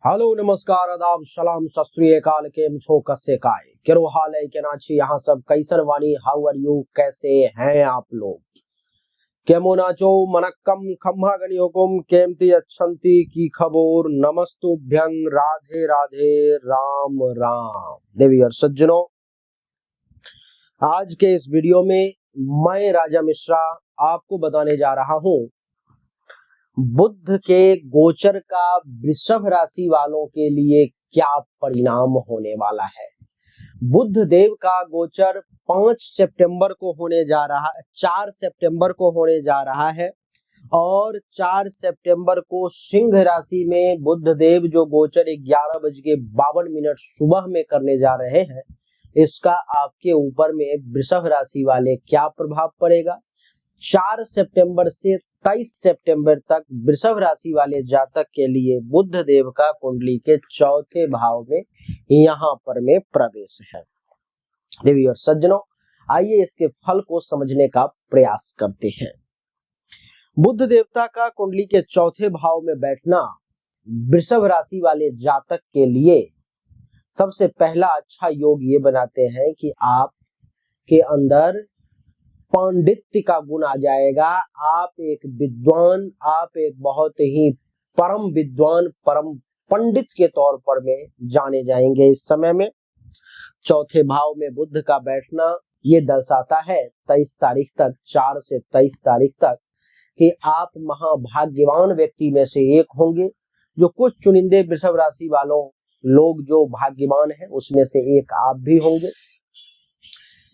Hello नमस्कार आदाब सलाम सत श्री अकाल केम छो कसे काय केरो हाल है के नाची यहाँ सब कैसन वानी हाउ आर यू कैसे हैं आप लोग केमो नाचो मनक्कम खम्हा गणी हुकुम केमती अच्छंती की खबोर नमस्तुभ्यं राधे राधे राम राम देवी और सज्जनों। आज के इस वीडियो में मैं राजा मिश्रा आपको बताने जा रहा हूँ बुध के गोचर का वृषभ राशि वालों के लिए क्या परिणाम होने वाला है। बुध देव का गोचर 5 सितंबर को होने जा रहा है, 4 सितंबर को होने जा रहा है और 4 सितंबर को सिंह राशि में बुध देव जो गोचर 11:52 सुबह में करने जा रहे हैं, इसका आपके ऊपर में वृषभ राशि वाले क्या प्रभाव पड़ेगा। 4 सितंबर से 23 सितंबर तक वृषभ राशि वाले जातक के लिए बुध देव का कुंडली के चौथे भाव में यहाँ पर में प्रवेश है। देवी और सज्जनों, आइए इसके फल को समझने का प्रयास करते हैं। बुध देवता का कुंडली के चौथे भाव में बैठना वृषभ राशि वाले जातक के लिए सबसे पहला अच्छा योग ये बनाते हैं कि आप के अंदर पांडित्य का गुण आ जाएगा। आप एक विद्वान, आप एक बहुत ही परम विद्वान, परम पंडित के तौर पर में जाने जाएंगे। इस समय में चौथे भाव में बुध का बैठना ये दर्शाता है 23 तारीख तक, 4 से 23 तारीख तक, कि आप महाभाग्यवान व्यक्ति में से एक होंगे। जो कुछ चुनिंदे वृषभ राशि वालों लोग जो भाग्यवान हैं उसमें से एक आप भी होंगे।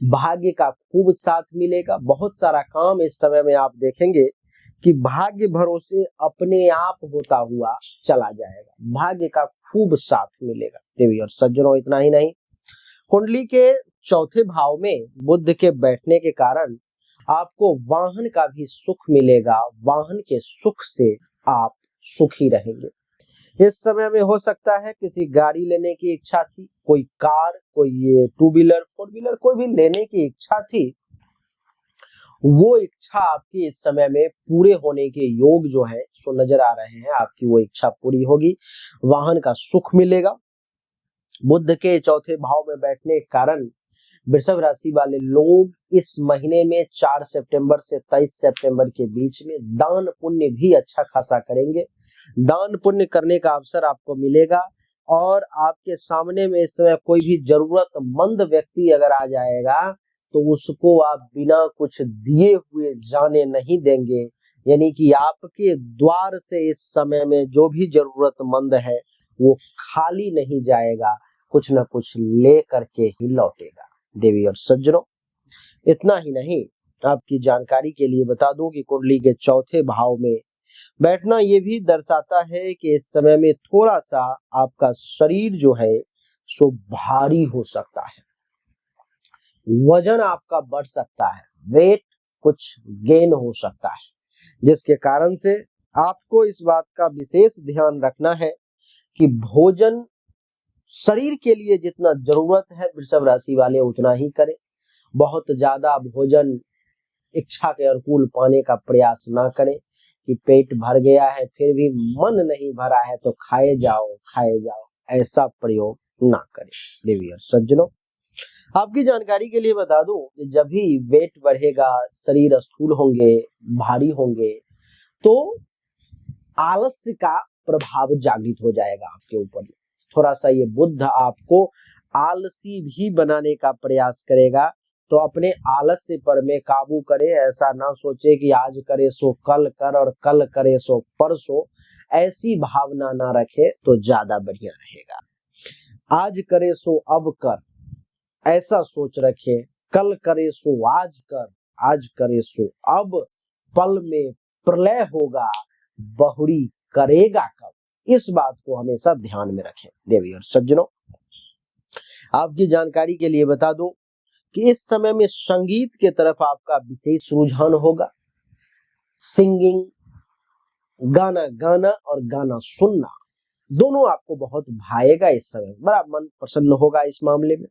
भाग्य का खूब साथ मिलेगा। बहुत सारा काम इस समय में आप देखेंगे कि भाग्य भरोसे अपने आप होता हुआ चला जाएगा। भाग्य का खूब साथ मिलेगा। देवी और सज्जनों, इतना ही नहीं, कुंडली के चौथे भाव में बुध के बैठने के कारण आपको वाहन का भी सुख मिलेगा। वाहन के सुख से आप सुखी रहेंगे। इस समय में हो सकता है किसी गाड़ी लेने की इच्छा थी, कोई कार, कोई ये 2 व्हीलर 4 व्हीलर कोई भी लेने की इच्छा थी, वो इच्छा आपकी इस समय में पूरे होने के योग जो है सो नजर आ रहे हैं। आपकी वो इच्छा पूरी होगी, वाहन का सुख मिलेगा। बुध के चौथे भाव में बैठने के कारण वृषभ राशि वाले लोग इस महीने में 4 सितंबर से 23 सितंबर के बीच में दान पुण्य भी अच्छा खासा करेंगे। दान पुण्य करने का अवसर आपको मिलेगा और आपके सामने में इस समय कोई भी जरूरतमंद व्यक्ति अगर आ जाएगा तो उसको आप बिना कुछ दिए हुए जाने नहीं देंगे। यानी कि आपके द्वार से इस समय में जो भी जरूरतमंद है वो खाली नहीं जाएगा, कुछ न कुछ ले करके ही लौटेगा। देवी और सज्जनों, इतना ही नहीं, आपकी जानकारी के लिए बता दूं कि कुंडली के चौथे भाव में बैठना ये भी दर्शाता है कि इस समय में थोड़ा सा आपका शरीर जो है सो भारी हो सकता है, वजन आपका बढ़ सकता है, वेट कुछ गेन हो सकता है, जिसके कारण से आपको इस बात का विशेष ध्यान रखना है कि भोजन शरीर के लिए जितना जरूरत है वृषभ राशि वाले उतना ही करें। बहुत ज्यादा भोजन इच्छा के अनुकूल पाने का प्रयास ना करें कि पेट भर गया है फिर भी मन नहीं भरा है तो खाए जाओ, ऐसा प्रयोग ना करें। देवी और सज्जनों, आपकी जानकारी के लिए बता दूं कि जब भी वेट बढ़ेगा, शरीर स्थूल होंगे, भारी होंगे, तो आलस्य का प्रभाव जागृत हो जाएगा आपके ऊपर। थोड़ा सा ये बुध आपको आलसी भी बनाने का प्रयास करेगा, तो अपने आलस्य पर में काबू करे। ऐसा ना सोचे कि आज करे सो कल कर और कल करे सो परसों, ऐसी भावना ना रखे तो ज्यादा बढ़िया रहेगा। आज करे सो अब कर, ऐसा सोच रखे। कल करे सो आज कर, आज करे सो अब, पल में प्रलय होगा, बहुरी करेगा कब, इस बात को हमेशा ध्यान में रखें। देवी और सज्जनों, आपकी जानकारी के लिए बता दूं कि इस समय में संगीत के तरफ आपका विशेष रुझान होगा। सिंगिंग, गाना गाना और गाना सुनना दोनों आपको बहुत भाएगा। इस समय बड़ा मन प्रसन्न होगा। इस मामले में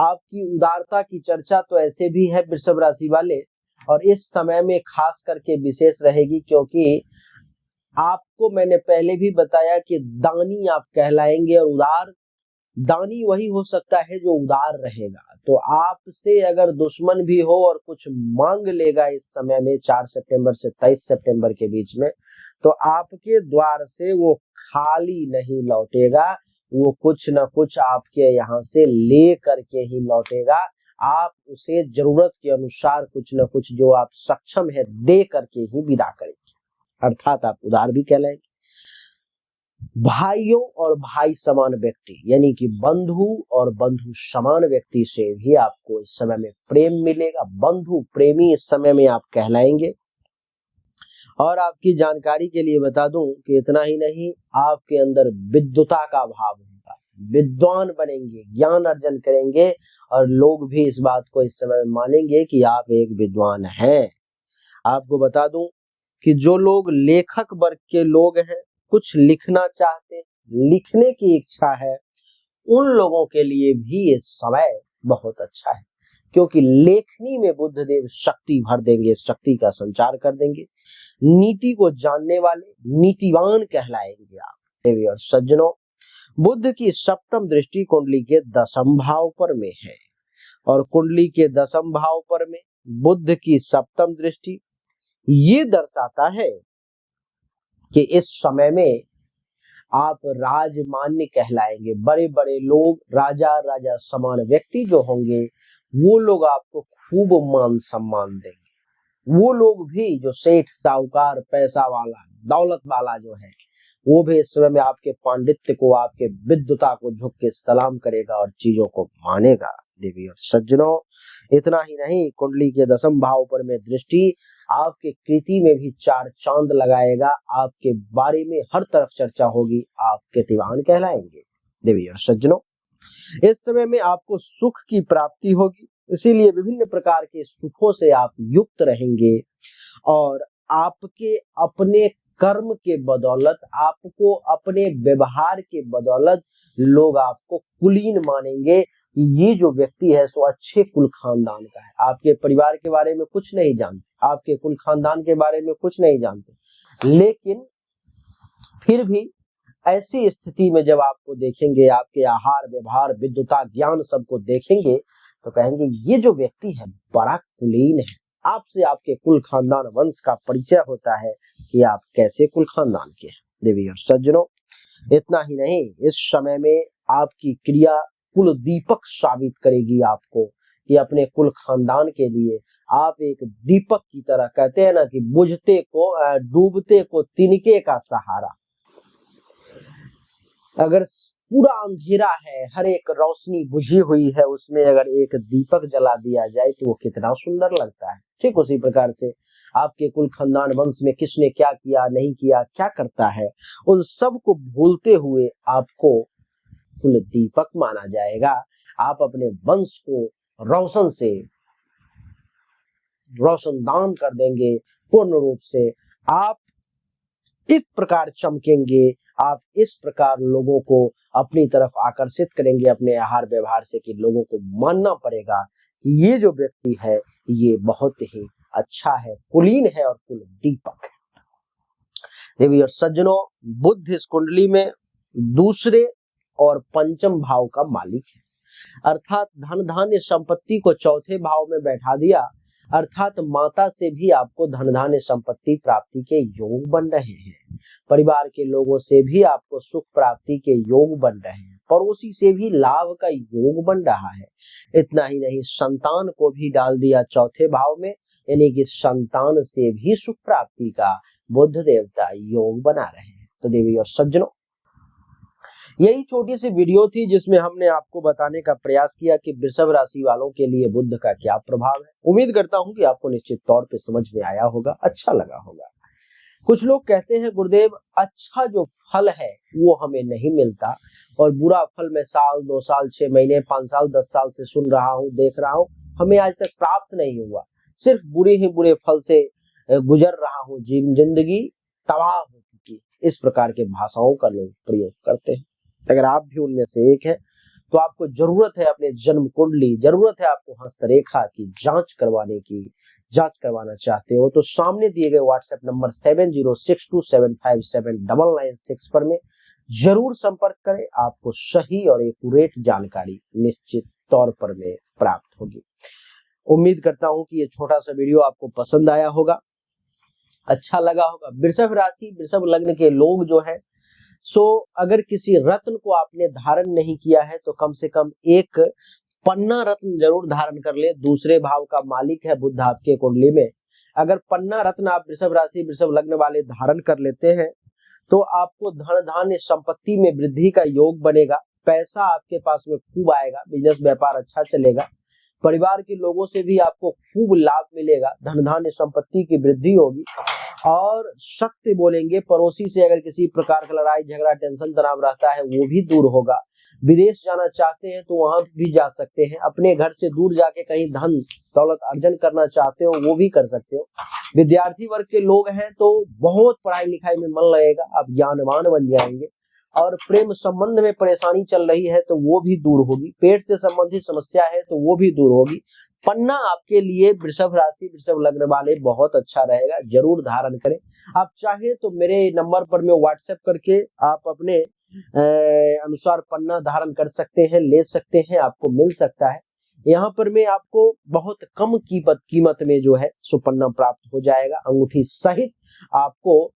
आपकी उदारता की चर्चा तो ऐसे भी है वृषभ राशि वाले, और इस समय में खास करके विशेष रहेगी क्योंकि आपको मैंने पहले भी बताया कि दानी आप कहलाएंगे, और उदार दानी वही हो सकता है जो उदार रहेगा। तो आपसे अगर दुश्मन भी हो और कुछ मांग लेगा इस समय में 4 सितंबर से 23 सितंबर के बीच में, तो आपके द्वार से वो खाली नहीं लौटेगा, वो कुछ ना कुछ आपके यहाँ से ले करके ही लौटेगा। आप उसे जरूरत के अनुसार कुछ न कुछ जो आप सक्षम है दे करके ही विदा करेंगे, अर्थात आप उदार भी कहलाएंगे। भाइयों और भाई समान व्यक्ति यानी कि बंधु और बंधु समान व्यक्ति से भी आपको इस समय में प्रेम मिलेगा। बंधु प्रेमी इस समय में आप कहलाएंगे। और आपकी जानकारी के लिए बता दूं कि इतना ही नहीं, आपके अंदर विद्वता का भाव होगा, विद्वान बनेंगे, ज्ञान अर्जन करेंगे, और लोग भी इस बात को इस समय में मानेंगे कि आप एक विद्वान हैं। आपको बता दूं कि जो लोग लेखक वर्ग के लोग हैं, कुछ लिखना चाहते हैं, लिखने की इच्छा है, उन लोगों के लिए भी ये समय बहुत अच्छा है, क्योंकि लेखनी में बुद्धदेव शक्ति भर देंगे, शक्ति का संचार कर देंगे। नीति को जानने वाले नीतिवान कहलाएंगे आप। देवी और सज्जनों, बुध की सप्तम दृष्टि कुंडली के 10वें भाव पर में है, और कुंडली के 10वें भाव पर में बुध की सप्तम दृष्टि ये दर्शाता है कि इस समय में आप राजमान्य कहलाएंगे। बड़े बड़े लोग, राजा राजा समान व्यक्ति जो होंगे, वो लोग आपको खूब मान सम्मान देंगे। वो लोग भी जो सेठ साहूकार पैसा वाला दौलत वाला जो है, वो भी इस समय में आपके पांडित्य को, आपके विद्वता को झुक के सलाम करेगा और चीजों को मानेगा। देवी और सज्जनों, इतना ही नहीं, कुंडली के 10वें भाव पर में दृष्टि आपके कृति में भी 4 चांद लगाएगा। आपके बारे में हर तरफ चर्चा होगी, आप कीर्तिवान कहलाएंगे। देवी और सज्जनों, इस समय में आपको सुख की प्राप्ति होगी, इसीलिए विभिन्न प्रकार के सुखों से आप युक्त रहेंगे, और आपके अपने कर्म के बदौलत, आपको अपने व्यवहार के बदौलत लोग आपको कुलीन मानेंगे। ये जो व्यक्ति है सो अच्छे कुल खानदान का है, आपके परिवार के बारे में कुछ नहीं जानते, आपके कुल खानदान के बारे में कुछ नहीं जानते, लेकिन फिर भी ऐसी स्थिति में जब आपको देखेंगे, आपके आहार व्यवहार विद्वता ज्ञान सबको देखेंगे, तो कहेंगे ये जो व्यक्ति है बड़ा कुलीन है। आपसे आपके कुल खानदान वंश का परिचय होता है कि आप कैसे कुल खानदान के हैं। देवी और सज्जनों, इतना ही नहीं, इस समय में आपकी क्रिया कुल दीपक साबित करेगी आपको कि अपने कुल खानदान के लिए आप एक दीपक की तरह, कहते हैं ना कि बुझते को डूबते को तिनके का सहारा। अगर पूरा अंधेरा है, हर एक रोशनी बुझी हुई है, उसमें अगर एक दीपक जला दिया जाए तो वो कितना सुंदर लगता है। ठीक उसी प्रकार से आपके कुल खानदान वंश में किसने क्या किया, नहीं किया, क्या करता है, उन सब को भूलते हुए आपको कुल दीपक माना जाएगा। आप अपने वंश को रोशन से रोशनदान कर देंगे पूर्ण रूप से। आप इस प्रकार चमकेंगे, आप इस प्रकार लोगों को अपनी तरफ आकर्षित करेंगे अपने आहार व्यवहार से, कि लोगों को मानना पड़ेगा कि ये जो व्यक्ति है ये बहुत ही अच्छा है, कुलीन है और कुल दीपक है। देवी और सज्जनों, बुध इस कुंडली में दूसरे और पंचम भाव का मालिक है, अर्थात धन धान्य संपत्ति को चौथे भाव में बैठा दिया, अर्थात माता से भी आपको धन धान्य संपत्ति प्राप्ति के योग बन रहे हैं। परिवार के लोगों से भी आपको सुख प्राप्ति के योग बन रहे हैं, पड़ोसी से भी लाभ का योग बन रहा है। इतना ही नहीं, संतान को भी डाल दिया चौथे भाव में, यानी कि संतान से भी सुख प्राप्ति का बुध देवता योग बना रहे हैं। तो देवी और सज्जनों, यही छोटी सी वीडियो थी जिसमें हमने आपको बताने का प्रयास किया कि वृषभ राशि वालों के लिए बुध का क्या प्रभाव है। उम्मीद करता हूं कि आपको निश्चित तौर पे समझ में आया होगा, अच्छा लगा होगा। कुछ लोग कहते हैं गुरुदेव, अच्छा जो फल है वो हमें नहीं मिलता, और बुरा फल मैं साल 2 साल 6 महीने 5 साल 10 साल से सुन रहा हूँ, देख रहा हूँ, हमें आज तक प्राप्त नहीं हुआ, सिर्फ बुरे ही बुरे फल से गुजर रहा हूँ, जिंदगी तबाह हो चुकी। इस प्रकार के भाषाओं का लोग प्रयोग करते हैं। अगर आप भी उनमें से एक हैं तो आपको जरूरत है अपने जन्म कुंडली, जरूरत है आपको हस्तरेखा की जांच करवाने की, जांच करवाना चाहते हो तो सामने दिए गए व्हाट्सएप नंबर 7062757996 पर में जरूर संपर्क करें। आपको सही और एक्यूरेट जानकारी निश्चित तौर पर में प्राप्त होगी। उम्मीद करता हूं कि ये छोटा सा वीडियो आपको पसंद आया होगा, अच्छा लगा होगा। वृषभ राशि वृषभ लग्न के लोग जो है अगर किसी रत्न को आपने धारण नहीं किया है तो कम से कम एक पन्ना रत्न जरूर धारण कर ले। दूसरे भाव का मालिक है बुध आपके कुंडली में। अगर पन्ना रत्न आप वृषभ राशि वृषभ लग्न वाले धारण कर लेते हैं तो आपको धन धान्य संपत्ति में वृद्धि का योग बनेगा। पैसा आपके पास में खूब आएगा, बिजनेस व्यापार अच्छा चलेगा, परिवार के लोगों से भी आपको खूब लाभ मिलेगा, धन धान्य संपत्ति की वृद्धि होगी और सत्य बोलेंगे। पड़ोसी से अगर किसी प्रकार का लड़ाई झगड़ा टेंशन तनाव रहता है वो भी दूर होगा। विदेश जाना चाहते हैं तो वहां भी जा सकते हैं। अपने घर से दूर जाके कहीं धन दौलत अर्जन करना चाहते हो वो भी कर सकते हो। विद्यार्थी वर्ग के लोग हैं तो बहुत पढ़ाई लिखाई में मन लगेगा, आप ज्ञानवान बन जाएंगे। और प्रेम संबंध में परेशानी चल रही है तो वो भी दूर होगी। पेट से संबंधित समस्या है तो वो भी दूर होगी। पन्ना आपके लिए वृषभ राशि वृषभ लग्न वाले बहुत अच्छा रहेगा, जरूर धारण करें। आप चाहे तो मेरे नंबर पर में व्हाट्सएप करके आप अपने अनुसार पन्ना धारण कर सकते हैं, ले सकते हैं, आपको मिल सकता है। यहाँ पर में आपको बहुत कम कीमत में जो है पन्ना प्राप्त हो जाएगा। अंगूठी सहित आपको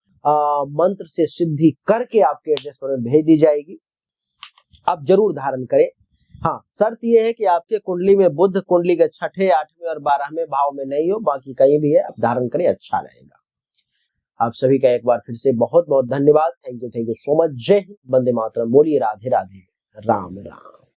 मंत्र से सिद्धि करके आपके एड्रेस पर भेज दी जाएगी। आप जरूर धारण करें। हाँ, शर्त यह है कि आपके कुंडली में बुध कुंडली के 6ठे 8वें और 12वें भाव में नहीं हो, बाकी कहीं भी है आप धारण करें, अच्छा रहेगा। आप सभी का एक बार फिर से बहुत बहुत धन्यवाद। Thank you so much. जय हिंद, वंदे मातरम। बोलिए राधे राधे, राम राम।